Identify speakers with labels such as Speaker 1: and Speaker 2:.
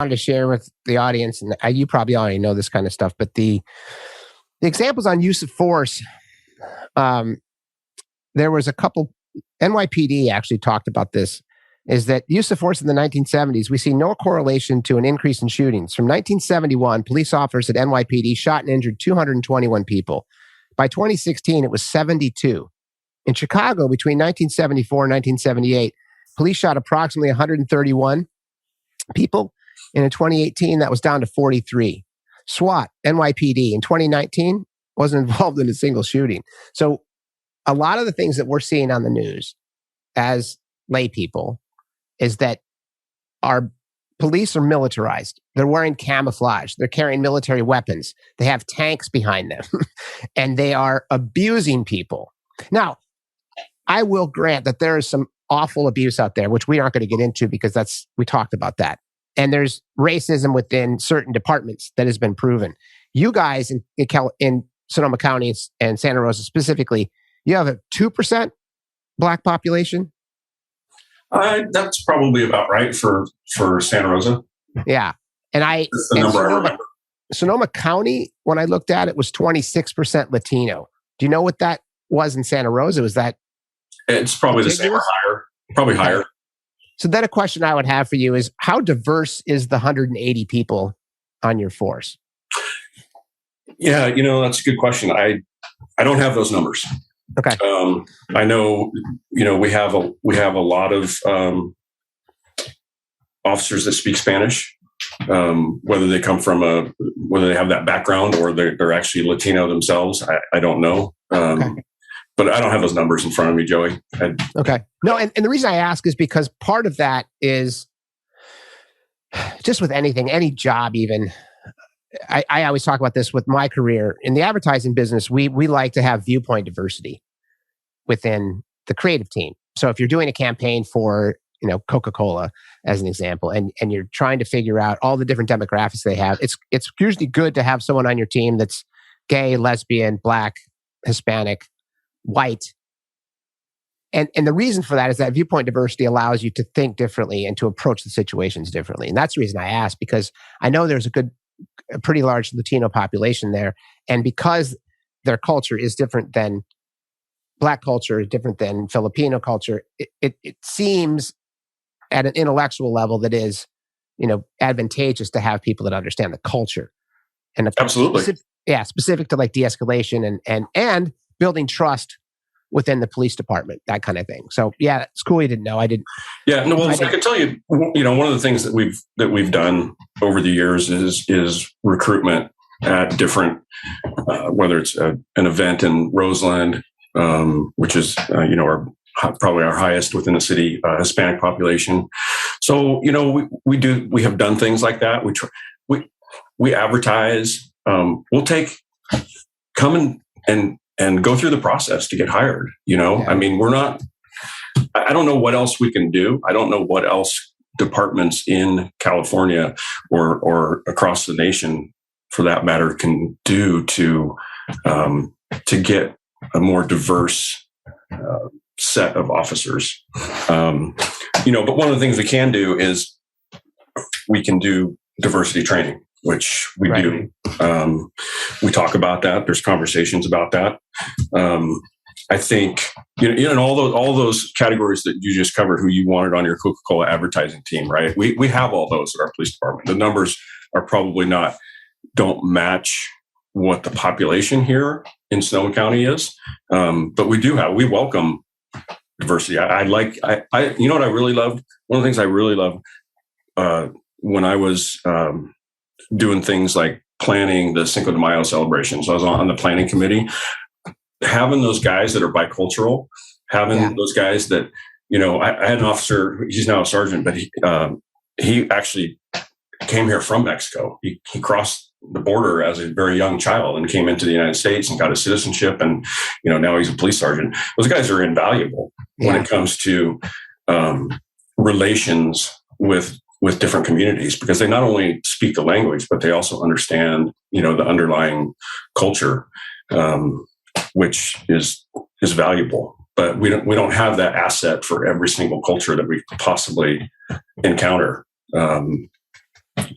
Speaker 1: wanted to share with the audience, and you probably already know this kind of stuff, but the examples on use of force, there was a couple, NYPD actually talked about this, is that use of force in the 1970s, we see no correlation to an increase in shootings. From 1971, police officers at NYPD shot and injured 221 people. By 2016, it was 72. In Chicago, between 1974 and 1978, police shot approximately 131 people. And in 2018, that was down to 43. SWAT, NYPD, in 2019, wasn't involved in a single shooting. So a lot of the things that we're seeing on the news as lay people is that our police are militarized. They're wearing camouflage. They're carrying military weapons. They have tanks behind them. And they are abusing people. Now, I will grant that there is some awful abuse out there, which we aren't going to get into because we talked about that. And there's racism within certain departments that has been proven. You guys in Sonoma County and Santa Rosa specifically, you have a 2% Black population?
Speaker 2: That's probably about right for Santa Rosa.
Speaker 1: Yeah. And
Speaker 2: That's the number I remember.
Speaker 1: Sonoma County, when I looked at it, was 26% Latino. Do you know what that was in Santa Rosa? Was that?
Speaker 2: It's probably the same or higher. Probably higher.
Speaker 1: So then a question I would have for you is, how diverse is the 180 people on your force?
Speaker 2: Yeah, that's a good question. I don't have those numbers.
Speaker 1: Okay.
Speaker 2: I know, we have a lot of officers that speak Spanish, whether they come from whether they have that background or they're actually Latino themselves. I don't know.
Speaker 1: Okay.
Speaker 2: But I don't have those numbers in front of me, Joey.
Speaker 1: Okay. No, and the reason I ask is because part of that is just with anything, any job even. I always talk about this with my career. In the advertising business, we like to have viewpoint diversity within the creative team. So if you're doing a campaign for, Coca-Cola as an example, and you're trying to figure out all the different demographics they have, it's usually good to have someone on your team that's gay, lesbian, Black, Hispanic, white. And the reason for that is that viewpoint diversity allows you to think differently and to approach the situations differently. And that's the reason I ask, because I know there's a pretty large Latino population there. And because their culture is different than Black culture, is different than Filipino culture, it seems at an intellectual level that is, advantageous to have people that understand the culture. And
Speaker 2: absolutely.
Speaker 1: Specific to like de-escalation and building trust within the police department, that kind of thing. So yeah, it's cool you didn't know. I didn't.
Speaker 2: Yeah, no. Well, I can tell you, one of the things that we've done over the years is recruitment at different, whether it's an event in Roseland, which is probably our highest within the city Hispanic population. So we have done things like that. We advertise. We'll come and go through the process to get hired.
Speaker 1: Yeah.
Speaker 2: I mean, I don't know what else we can do. I don't know what else departments in California or across the nation, for that matter, can do to get a more diverse set of officers. But one of the things we can do is we can do diversity training, which we do. We talk about that. There's conversations about that. I think, in all those categories that you just covered, who you wanted on your Coca-Cola advertising team, right? We have all those at our police department. The numbers are probably don't match what the population here in Sonoma County is. But we welcome diversity. You know what I really loved? One of the things I really loved when I was doing things like planning the Cinco de Mayo celebration. So I was on the planning committee, having those guys that are bicultural, having those guys that, I had an officer, he's now a sergeant, but he actually came here from Mexico. He crossed the border as a very young child and came into the United States and got his citizenship. And, now he's a police sergeant. Those guys are invaluable when it comes to relations with different communities, because they not only speak the language, but they also understand, the underlying culture, which is valuable. But we don't have that asset for every single culture that we possibly encounter.